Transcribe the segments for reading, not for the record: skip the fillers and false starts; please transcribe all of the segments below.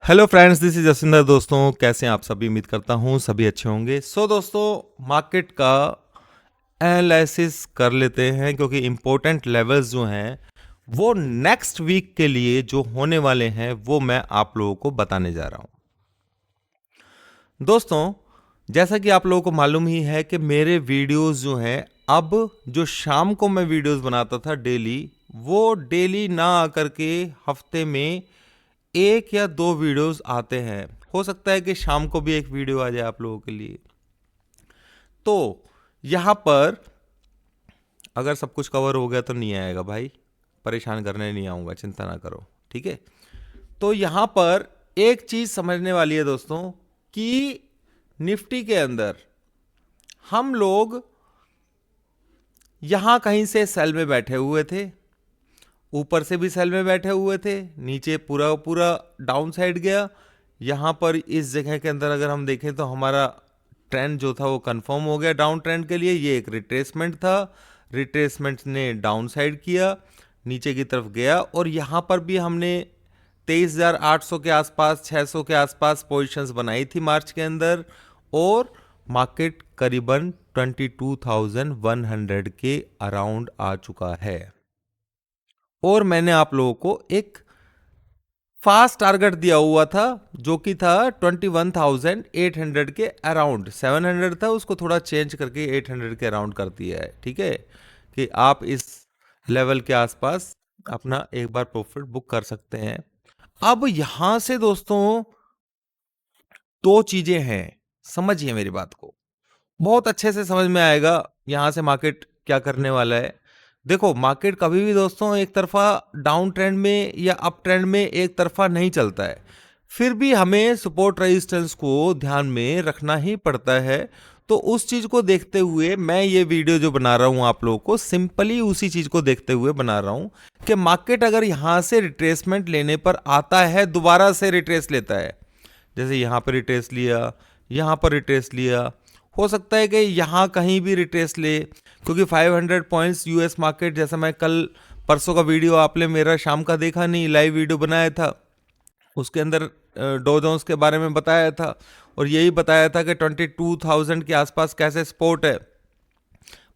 Hello friends, this is Jasinder. दोस्तों, कैसे हैं आप सभी? उम्मीद करता हूँ सभी अच्छे होंगे। दोस्तों, मार्केट का एनालिसिस कर लेते हैं क्योंकि इम्पोर्टेंट लेवल्स जो हैं वो नेक्स्ट वीक के लिए जो होने वाले हैं वो मैं आप लोगों को बताने जा रहा हूँ। दोस्तों, जैसा कि आप लोगों को मालूम ही है कि मेरे वीडियोस जो हैं, अब जो शाम को मैं वीडियोस बनाता था डेली, वो डेली ना आकर के हफ्ते में एक या दो वीडियोस आते हैं। हो सकता है कि शाम को भी एक वीडियो आ जाए आप लोगों के लिए। तो यहां पर अगर सब कुछ कवर हो गया तो नहीं आएगा भाई, परेशान करने नहीं आऊंगा, चिंता ना करो, ठीक है। तो यहां पर एक चीज समझने वाली है दोस्तों कि निफ्टी के अंदर हम लोग यहां कहीं से सेल में बैठे हुए थे, ऊपर से भी सेल में बैठे हुए थे, नीचे पूरा पूरा डाउन साइड गया। यहाँ पर इस जगह के अंदर अगर हम देखें तो हमारा ट्रेंड जो था वो कंफर्म हो गया डाउन ट्रेंड के लिए। ये एक रिट्रेसमेंट था, रिट्रेसमेंट ने डाउन साइड किया, नीचे की तरफ गया और यहाँ पर भी हमने 23,800 के आसपास, 600 के आसपास पोजीशंस बनाई थी मार्च के अंदर, और मार्केट करीबन 22,100 के अराउंड आ चुका है। और मैंने आप लोगों को एक फास्ट टारगेट दिया हुआ था जो कि था 21,800 के अराउंड। 700 था, उसको थोड़ा चेंज करके 800 के अराउंड कर दिया है, ठीक है, कि आप इस लेवल के आसपास अपना एक बार प्रॉफिट बुक कर सकते हैं। अब यहां से दोस्तों दो चीजें हैं, समझिए मेरी बात को, बहुत अच्छे से समझ में आएगा यहां से मार्केट क्या करने वाला है। देखो, मार्केट कभी भी दोस्तों एक तरफा डाउन ट्रेंड में या अप ट्रेंड में एक तरफा नहीं चलता है, फिर भी हमें सपोर्ट रेजिस्टेंस को ध्यान में रखना ही पड़ता है। तो उस चीज को देखते हुए मैं ये वीडियो जो बना रहा हूं आप लोगों को, सिंपली उसी चीज को देखते हुए बना रहा हूं कि मार्केट अगर यहां से रिट्रेसमेंट लेने पर आता है, दोबारा से रिट्रेस लेता है, जैसे यहां पर रिट्रेस लिया, यहां पर रिट्रेस लिया, हो सकता है कि यहाँ कहीं भी रिट्रेस ले, क्योंकि 500 पॉइंट्स यूएस मार्केट, जैसा मैं कल परसों का वीडियो आपने मेरा शाम का देखा नहीं, लाइव वीडियो बनाया था, उसके अंदर डो जोन्स के बारे में बताया था और यही बताया था कि 22,000 के आसपास कैसे सपोर्ट है।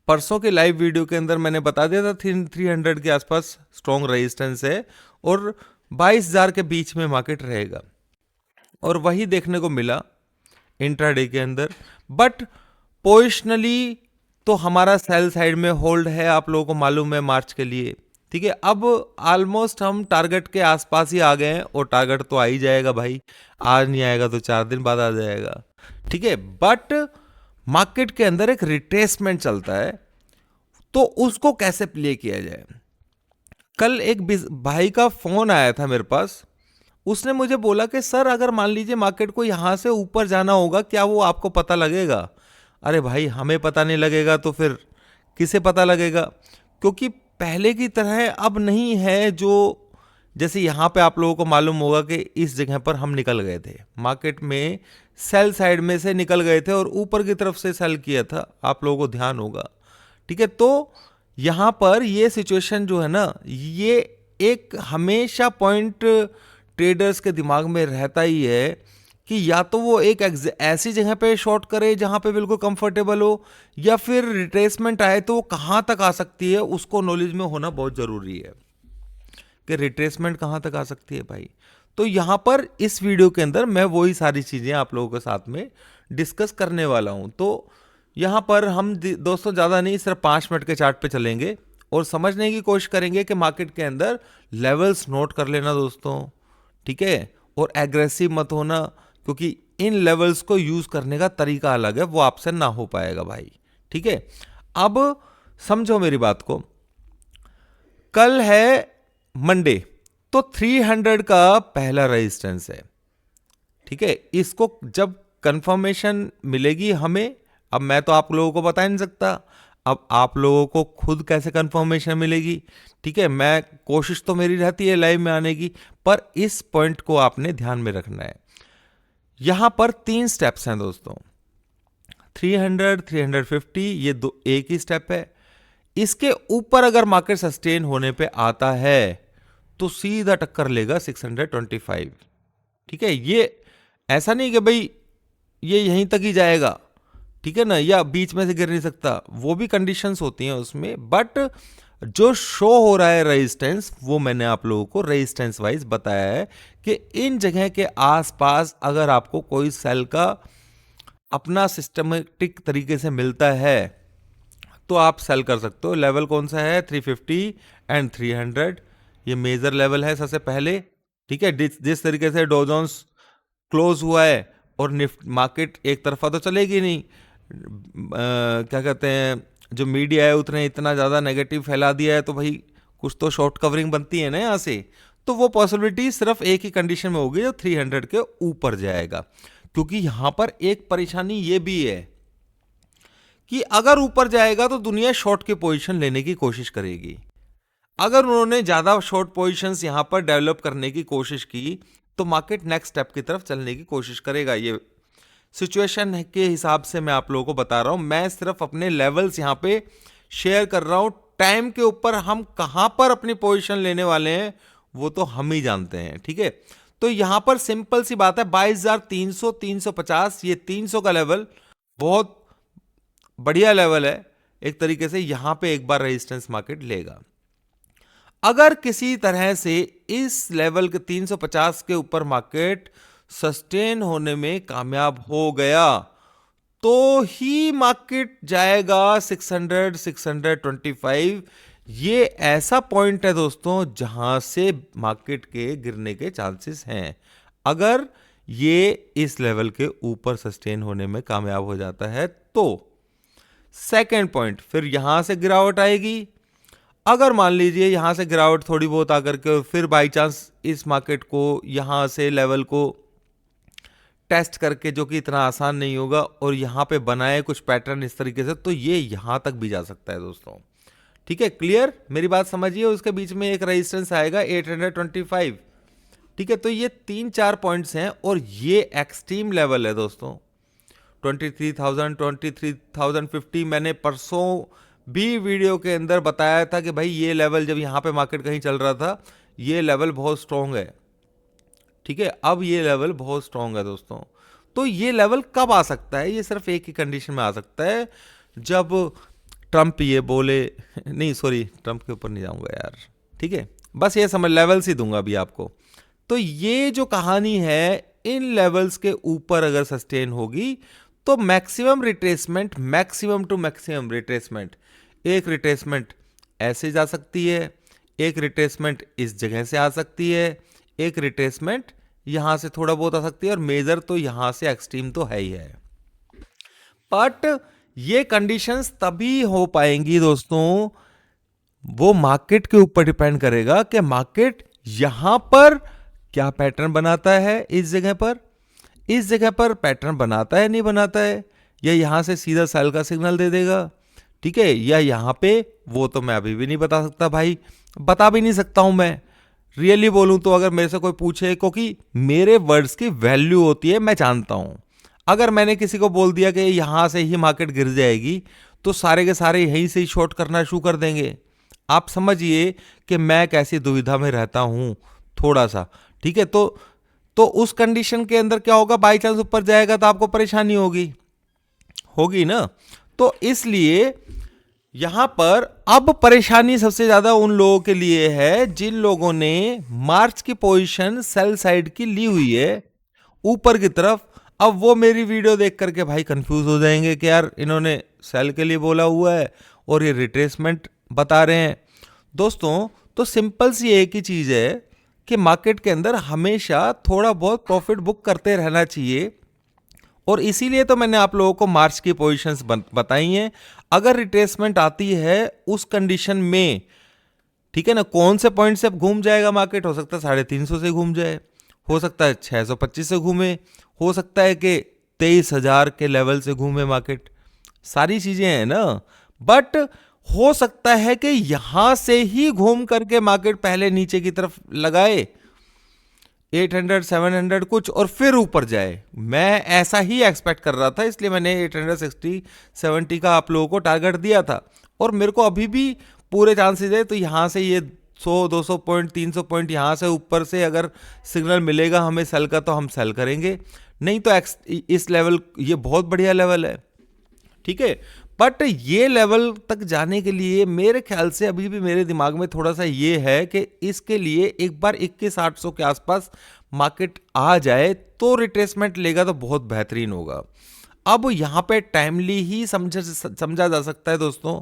परसों के लाइव वीडियो के अंदर मैंने बता दिया था 300 के आसपास स्ट्रॉन्ग रेजिस्टेंस है और 22,000 के बीच में मार्केट रहेगा, और वही देखने को मिला इंट्राडे के अंदर। बट पोजिशनली तो हमारा सेल साइड में होल्ड है, आप लोगों को मालूम है, मार्च के लिए, ठीक है। अब ऑलमोस्ट हम टारगेट के आसपास ही आ गए हैं, और टारगेट तो आ ही जाएगा भाई, आज नहीं आएगा तो 4 दिन बाद आ जाएगा, ठीक है। बट मार्केट के अंदर एक रिट्रेसमेंट चलता है, तो उसको कैसे प्ले किया जाए। कल एक भाई का फोन आया था मेरे पास, उसने मुझे बोला कि सर, अगर मान लीजिए मार्केट को यहां से ऊपर जाना होगा, क्या वो आपको पता लगेगा? अरे भाई, हमें पता नहीं लगेगा तो फिर किसे पता लगेगा? क्योंकि पहले की तरह अब नहीं है, जो जैसे यहां पे आप लोगों को मालूम होगा कि इस जगह पर हम निकल गए थे, मार्केट में सेल साइड में से निकल गए थे और ऊपर की तरफ से सेल किया था, आप लोगों को ध्यान होगा, ठीक है। तो यहां पर ये सिचुएशन जो है ना, ये एक हमेशा पॉइंट ट्रेडर्स के दिमाग में रहता ही है कि या तो वो एक ऐसी जगह पे शॉर्ट करे जहां पे बिल्कुल कंफर्टेबल हो, या फिर रिट्रेसमेंट आए तो वो कहां तक आ सकती है, उसको नॉलेज में होना बहुत जरूरी है कि रिट्रेसमेंट कहां तक आ सकती है भाई। तो यहां पर इस वीडियो के अंदर मैं वही सारी चीजें आप लोगों के साथ में डिस्कस करने वाला हूं। तो यहां पर हम दोस्तों ज्यादा नहीं, सिर्फ 5 मिनट के चार्ट पे चलेंगे और समझने की कोशिश करेंगे कि मार्केट के अंदर लेवल्स नोट कर लेना दोस्तों, ठीक है, और एग्रेसिव मत होना, क्योंकि इन लेवल्स को यूज करने का तरीका अलग है, वो आपसे ना हो पाएगा भाई, ठीक है। अब समझो मेरी बात को, कल है मंडे, तो 300 का पहला रेजिस्टेंस है, ठीक है। इसको जब कंफर्मेशन मिलेगी हमें, अब मैं तो आप लोगों को बता नहीं सकता, अब आप लोगों को खुद कैसे कंफर्मेशन मिलेगी, ठीक है। मैं कोशिश तो मेरी रहती है लाइव में आने की, पर इस पॉइंट को आपने ध्यान में रखना है। यहां पर 3 स्टेप्स हैं दोस्तों, 300, 350, ये दो एक ही स्टेप है। इसके ऊपर अगर मार्केट सस्टेन होने पे आता है तो सीधा टक्कर लेगा 625, ठीक है, ये ऐसा नहीं कि भाई ये यहीं तक ही जाएगा, ठीक है ना, या बीच में से गिर नहीं सकता, वो भी कंडीशंस होती हैं उसमें, बट जो शो हो रहा है रेजिस्टेंस, वो मैंने आप लोगों को रेजिस्टेंस वाइज बताया है कि इन जगह के आसपास अगर आपको कोई सेल का अपना सिस्टमेटिक तरीके से मिलता है तो आप सेल कर सकते हो। लेवल कौन सा है? 350 एंड 300, ये मेजर लेवल है सबसे पहले, ठीक है। जिस तरीके से डॉ जोन्स क्लोज हुआ है और निफ्ट मार्केट एक तरफा तो चलेगी नहीं, क्या कहते हैं, जो मीडिया है उतने इतना ज़्यादा नेगेटिव फैला दिया है, तो भाई कुछ तो शॉर्ट कवरिंग बनती है ना यहाँ से। तो वो पॉसिबिलिटी सिर्फ एक ही कंडीशन में होगी, जो 300 के ऊपर जाएगा। क्योंकि यहाँ पर एक परेशानी ये भी है कि अगर ऊपर जाएगा तो दुनिया शॉर्ट की पोजीशन लेने की कोशिश करेगी। अगर उन्होंने ज़्यादा शॉर्ट पोजीशंस यहाँ पर डेवलप करने की कोशिश की तो मार्केट नेक्स्ट स्टेप की तरफ चलने की कोशिश करेगा। ये सिचुएशन के हिसाब से मैं आप लोगों को बता रहा हूं, मैं सिर्फ अपने लेवल्स यहां पे शेयर कर रहा हूं। टाइम के ऊपर हम कहां पर अपनी पोजीशन लेने वाले हैं वो तो हम ही जानते हैं, ठीक है। तो यहां पर सिंपल सी बात है, 22,300 350, ये 300 का लेवल बहुत बढ़िया लेवल है एक तरीके से, यहां पे एक बार रेजिस्टेंस मार्केट लेगा। अगर किसी तरह से इस लेवल के 350 के ऊपर मार्केट सस्टेन होने में कामयाब हो गया तो ही मार्केट जाएगा 600 625। ये ऐसा पॉइंट है दोस्तों जहां से मार्केट के गिरने के चांसेस हैं, अगर ये इस लेवल के ऊपर सस्टेन होने में कामयाब हो जाता है तो। सेकेंड पॉइंट, फिर यहां से गिरावट आएगी। अगर मान लीजिए यहां से गिरावट थोड़ी बहुत आकर के फिर बाई चांस इस मार्केट को यहां से लेवल को टेस्ट करके, जो कि इतना आसान नहीं होगा, और यहां पे बनाए कुछ पैटर्न इस तरीके से, तो ये यहां तक भी जा सकता है दोस्तों, ठीक है। क्लियर, मेरी बात समझिए। उसके बीच में एक रेजिस्टेंस आएगा 825, ठीक है। तो ये 3-4 पॉइंट्स हैं और ये एक्सट्रीम लेवल है दोस्तों। 23,000 23,050 मैंने परसों भी वीडियो के अंदर बताया था कि भाई ये लेवल, जब यहां पे मार्केट कहीं चल रहा था, ये लेवल बहुत स्ट्रांग है, ठीक है। अब ये लेवल बहुत स्ट्रांग है दोस्तों। तो ये लेवल कब आ सकता है? ये सिर्फ एक ही कंडीशन में आ सकता है, जब ट्रंप ये बोले नहीं सॉरी, ट्रंप के ऊपर नहीं जाऊंगा यार, ठीक है। बस ये समझ, लेवल्स ही दूंगा अभी आपको। तो ये जो कहानी है, इन लेवल्स के ऊपर अगर सस्टेन होगी तो maximum retracement, maximum to maximum retracement, एक रिट्रेसमेंट ऐसे जा सकती है, एक रिट्रेसमेंट इस जगह से आ सकती है, एक रिट्रेसमेंट यहां से थोड़ा बहुत आ सकती है, और मेजर तो यहां से एक्सट्रीम तो है ही है। बट ये कंडीशंस तभी हो पाएंगी दोस्तों, वो मार्केट के ऊपर डिपेंड करेगा कि मार्केट यहां पर क्या पैटर्न बनाता है, इस जगह पर पैटर्न बनाता है नहीं बनाता है, या यहां से सीधा सेल का सिग्नल दे देगा, ठीक है, या यहां पे, वो तो मैं अभी भी नहीं बता सकता भाई, बता भी नहीं सकता हूं मैं रियली बोलूं तो। अगर मेरे से कोई पूछे, क्योंकि मेरे वर्ड्स की वैल्यू होती है, मैं जानता हूं। अगर मैंने किसी को बोल दिया कि यहां से ही मार्केट गिर जाएगी तो सारे के सारे यहीं से ही शॉर्ट करना शुरू कर देंगे। आप समझिए कि मैं कैसी दुविधा में रहता हूं थोड़ा सा, ठीक है। तो उस कंडीशन के अंदर क्या होगा, बाई चांस ऊपर जाएगा तो आपको परेशानी होगी ना। तो इसलिए यहां पर अब परेशानी सबसे ज्यादा उन लोगों के लिए है जिन लोगों ने मार्च की पोजीशन सेल साइड की ली हुई है ऊपर की तरफ। अब वो मेरी वीडियो देख करके भाई कंफ्यूज हो जाएंगे कि यार इन्होंने सेल के लिए बोला हुआ है और ये रिट्रेसमेंट बता रहे हैं दोस्तों। तो सिंपल सी एक ही चीज है कि मार्केट के अंदर हमेशा थोड़ा बहुत प्रॉफिट बुक करते रहना चाहिए, और इसीलिए तो मैंने आप लोगों को मार्च की पोजीशंस बताई हैं। अगर रिट्रेसमेंट आती है उस कंडीशन में, ठीक है ना, कौन से पॉइंट से घूम जाएगा मार्केट, हो सकता है 350 से घूम जाए, हो सकता है 625 से घूमे, हो सकता है कि 23,000 के लेवल से घूमे मार्केट, सारी चीजें हैं ना। बट हो सकता है कि यहां से ही घूम करके मार्केट पहले नीचे की तरफ लगाए 800 700 कुछ और फिर ऊपर जाए। मैं ऐसा ही एक्सपेक्ट कर रहा था, इसलिए मैंने 860 70 का आप लोगों को टारगेट दिया था, और मेरे को अभी भी पूरे चांसेस है। तो यहां से ये 100-200 पॉइंट 300 पॉइंट यहाँ से ऊपर से अगर सिग्नल मिलेगा हमें सेल का तो हम सेल करेंगे, नहीं तो इस लेवल, ये बहुत बढ़िया लेवल है, ठीक है। बट ये लेवल तक जाने के लिए मेरे ख्याल से अभी भी मेरे दिमाग में थोड़ा सा ये है कि इसके लिए एक बार 21,800 के आसपास मार्केट आ जाए तो रिट्रेसमेंट लेगा तो बहुत बेहतरीन होगा। अब यहाँ पे टाइमली ही समझा जा सकता है दोस्तों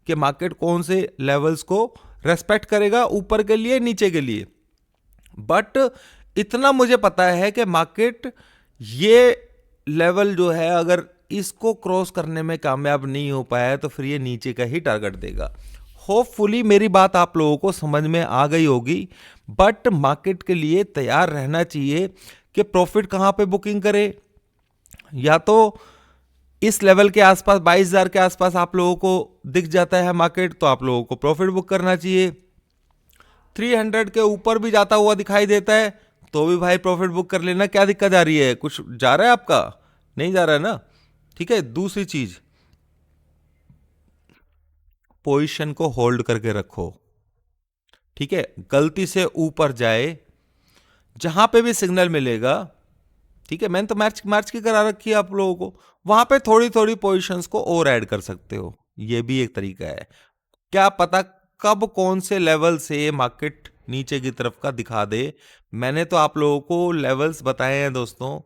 कि मार्केट कौन से लेवल्स को रेस्पेक्ट करेगा, ऊपर के लिए नीचे के लिए। बट इतना मुझे पता है कि मार्केट ये लेवल जो है अगर इसको क्रॉस करने में कामयाब नहीं हो पाया तो फिर ये नीचे का ही टारगेट देगा। होपफुली मेरी बात आप लोगों को समझ में आ गई होगी। बट मार्केट के लिए तैयार रहना चाहिए कि प्रॉफिट कहां पे बुकिंग करे, या तो इस लेवल के आसपास 22,000 के आसपास आप लोगों को दिख जाता है मार्केट तो आप लोगों को प्रॉफिट बुक करना चाहिए। 300 के ऊपर भी जाता हुआ दिखाई देता है तो भी भाई प्रॉफिट बुक कर लेना, क्या दिक्कत आ रही है, कुछ जा रहा है आपका, नहीं जा रहा है ना, ठीक है। दूसरी चीज, पोजीशन को होल्ड करके रखो, ठीक है। गलती से ऊपर जाए, जहां पे भी सिग्नल मिलेगा, ठीक है, मैंने तो मार्च की करा रखी है आप लोगों को, वहां पे थोड़ी थोड़ी पोजीशंस को और ऐड कर सकते हो, ये भी एक तरीका है। क्या पता कब कौन से लेवल से मार्केट नीचे की तरफ का दिखा दे। मैंने तो आप लोगों को लेवल्स बताए हैं दोस्तों,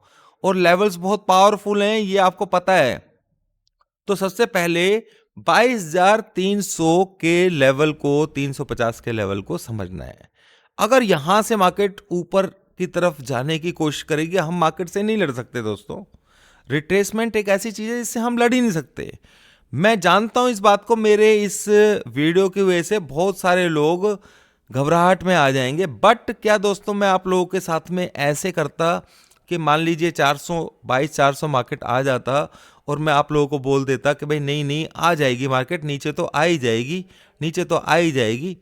और लेवल्स बहुत पावरफुल हैं, ये आपको पता है। तो सबसे पहले 22,300 के लेवल को, 350 के लेवल को समझना है। अगर यहां से मार्केट ऊपर की तरफ जाने की कोशिश करेगी, हम मार्केट से नहीं लड़ सकते दोस्तों। रिट्रेसमेंट एक ऐसी चीज है जिससे हम लड़ ही नहीं सकते। मैं जानता हूं इस बात को, मेरे इस वीडियो की वजह से बहुत सारे लोग घबराहट में आ जाएंगे। बट क्या दोस्तों, मैं आप लोगों के साथ में ऐसे करता कि मान लीजिए 422-400 मार्केट आ जाता और मैं आप लोगों को बोल देता कि भाई नहीं नहीं आ जाएगी मार्केट, नीचे तो आ ही जाएगी, नीचे तो आ ही जाएगी।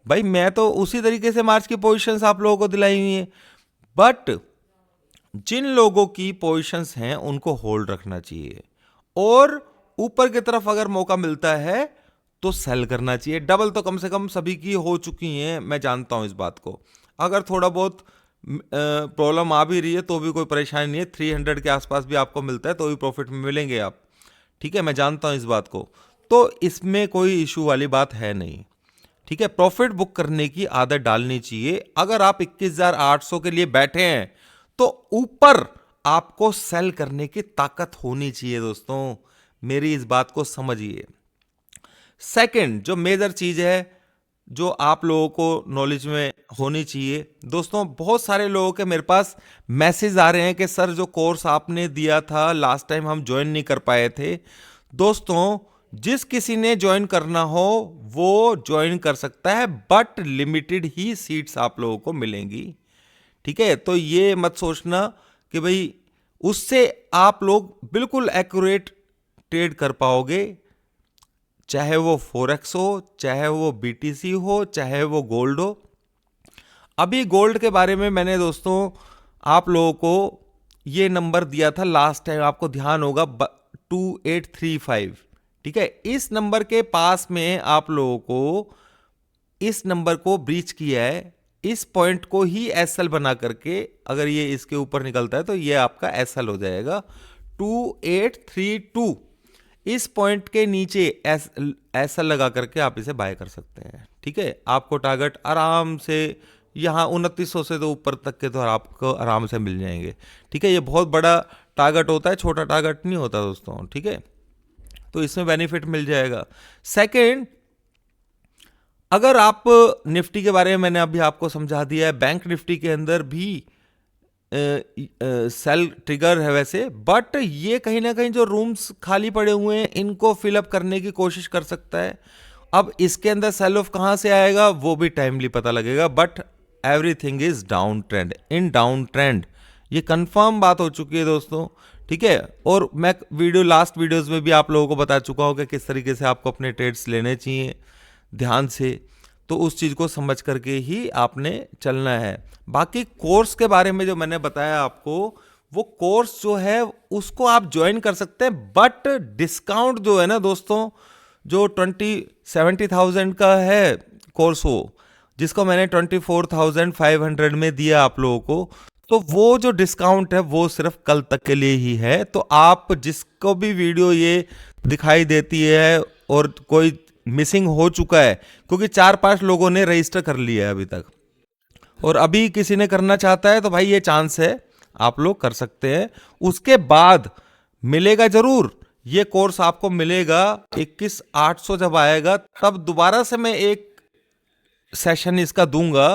भाई मैं तो उसी तरीके से मार्च की पोजीशंस आप लोगों को दिलाई हुई है। बट जिन लोगों की पोजीशंस हैं उनको होल्ड रखना चाहिए, और ऊपर की तरफ अगर मौका मिलता है तो सेल करना चाहिए। डबल तो कम से कम सभी की हो चुकी हैं, मैं जानता हूं इस बात को। अगर थोड़ा बहुत प्रॉब्लम आ भी रही है तो भी कोई परेशानी नहीं है, 300 के आसपास भी आपको मिलता है तो भी प्रॉफिट में मिलेंगे आप, ठीक है, मैं जानता हूं इस बात को। तो इसमें कोई इशू वाली बात है नहीं, ठीक है। प्रॉफिट बुक करने की आदत डालनी चाहिए। अगर आप 21,800 के लिए बैठे हैं तो ऊपर आपको सेल करने की ताकत होनी चाहिए दोस्तों, मेरी इस बात को समझिए। सेकंड जो मेजर चीज है जो आप लोगों को नॉलेज में होनी चाहिए दोस्तों, बहुत सारे लोगों के मेरे पास मैसेज आ रहे हैं कि सर जो कोर्स आपने दिया था लास्ट टाइम हम ज्वाइन नहीं कर पाए थे। दोस्तों जिस किसी ने ज्वाइन करना हो वो ज्वाइन कर सकता है, बट लिमिटेड ही सीट्स आप लोगों को मिलेंगी, ठीक है। तो ये मत सोचना कि भाई उससे आप लोग बिल्कुल एक्यूरेट ट्रेड कर पाओगे, चाहे वो फॉरेक्स हो, चाहे वो बीटीसी हो, चाहे वो गोल्ड हो। अभी गोल्ड के बारे में मैंने दोस्तों आप लोगों को ये नंबर दिया था लास्ट टाइम, आपको ध्यान होगा 2835, ठीक है। इस नंबर के पास में आप लोगों को इस नंबर को ब्रीच किया है, इस पॉइंट को ही एसएल बना करके अगर ये इसके ऊपर निकलता है तो ये आपका एसएल हो जाएगा 2832। इस पॉइंट के नीचे एसएल लगा करके आप इसे बाय कर सकते हैं, ठीक है। आपको टारगेट आराम से यहाँ 2900 से तो ऊपर तक के तो आपको आराम से मिल जाएंगे, ठीक है। ये बहुत बड़ा टारगेट होता है, छोटा टारगेट नहीं होता दोस्तों, ठीक है। तो इसमें बेनिफिट मिल जाएगा। सेकंड, अगर आप निफ्टी के बारे में मैंने अभी आपको समझा दिया है, बैंक निफ्टी के अंदर भी सेल ट्रिगर है वैसे, बट ये कहीं ना कहीं जो रूम्स खाली पड़े हुए हैं इनको फिलअप करने की कोशिश कर सकता है। अब इसके अंदर सेल ऑफ कहां से आएगा वो भी टाइमली पता लगेगा, but everything is down trend, in down trend, ये कंफर्म बात हो चुकी है दोस्तों, ठीक है। और मैं लास्ट वीडियोस में भी आप लोगों को बता चुका हूं कि किस तरीके से आपको अपने ट्रेड्स लेने चाहिए ध्यान से, तो उस चीज को समझ करके ही आपने चलना है। बाकी कोर्स के बारे में जो मैंने बताया आपको, वो कोर्स जो है उसको आप ज्वाइन कर सकते हैं, बट डिस्काउंट जो है ना दोस्तों, जो 70,000 का है कोर्स, हो जिसको मैंने 24,500 में दिया आप लोगों को, तो वो जो डिस्काउंट है वो सिर्फ कल तक के लिए ही है। तो आप जिसको भी वीडियो ये दिखाई देती है और कोई मिसिंग हो चुका है, क्योंकि 4-5 लोगों ने रजिस्टर कर लिया है अभी तक, और अभी किसी ने करना चाहता है तो भाई ये चांस है, आप लोग कर सकते हैं। उसके बाद मिलेगा जरूर, ये कोर्स आपको मिलेगा 21,800 जब आएगा तब दोबारा से मैं एक सेशन इसका दूंगा,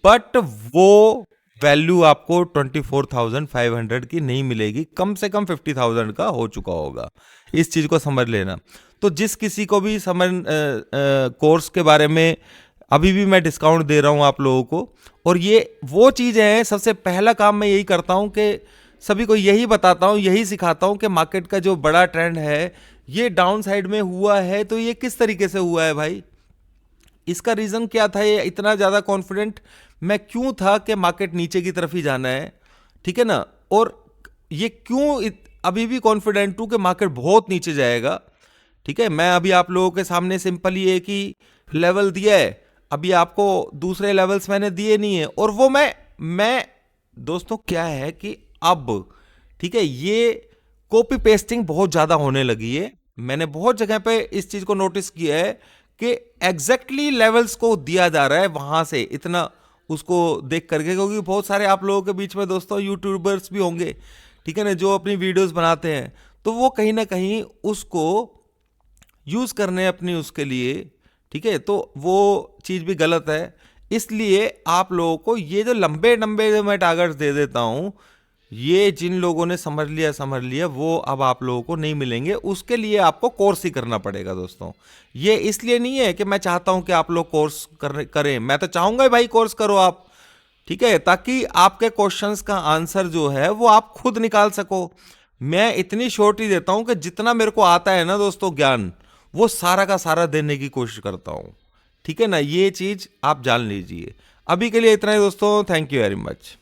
बट वो वैल्यू आपको 24,500 की नहीं मिलेगी, कम से कम 50,000 का हो चुका होगा। इस चीज को समझ लेना। तो जिस किसी को भी समझ कोर्स के बारे में अभी भी मैं डिस्काउंट दे रहा हूं आप लोगों को, और ये वो चीजें हैं, सबसे पहला काम मैं यही करता हूं कि सभी को यही बताता हूं, यही सिखाता हूं कि मार्केट का जो बड़ा ट्रेंड है ये डाउन साइड में हुआ है, तो ये किस तरीके से हुआ है भाई, इसका रीजन क्या था, ये इतना ज्यादा कॉन्फिडेंट मैं क्यों था कि मार्केट नीचे की तरफ ही जाना है, ठीक है ना, और ये क्यों अभी भी कॉन्फिडेंट हूं कि मार्केट बहुत नीचे जाएगा। ठीक है, मैं अभी आप लोगों के सामने सिंपल ये कि लेवल दिया है, अभी आपको दूसरे लेवल्स मैंने दिए नहीं है, और वो मैं दोस्तों क्या है कि अब ठीक है, ये कॉपी पेस्टिंग बहुत ज्यादा होने लगी है। मैंने बहुत जगह पे इस चीज को नोटिस किया है कि एग्जैक्टली लेवल्स को दिया जा रहा है वहां से इतना उसको देख करके, क्योंकि बहुत सारे आप लोगों के बीच में दोस्तों यूट्यूबर्स भी होंगे, ठीक है ना, जो अपनी वीडियोस बनाते हैं, तो वो कहीं ना कहीं उसको यूज करने अपनी उसके लिए, ठीक है, तो वो चीज भी गलत है। इसलिए आप लोगों को ये जो लंबे लंबे जो मैं टारगेट्स दे देता हूं, ये जिन लोगों ने समझ लिया वो अब आप लोगों को नहीं मिलेंगे। उसके लिए आपको कोर्स ही करना पड़ेगा दोस्तों। ये इसलिए नहीं है कि मैं चाहता हूं कि आप लोग कोर्स करें, मैं तो चाहूंगा भाई कोर्स करो आप, ठीक है, ताकि आपके क्वेश्चंस का आंसर जो है वो आप खुद निकाल सको। मैं इतनी शॉर्ट ही देता हूं कि जितना मेरे को आता है ना दोस्तों ज्ञान, वो सारा का सारा देने की कोशिश करता हूं, ठीक है ना, ये चीज आप जान लीजिए। अभी के लिए इतना ही दोस्तों, थैंक यू वेरी मच।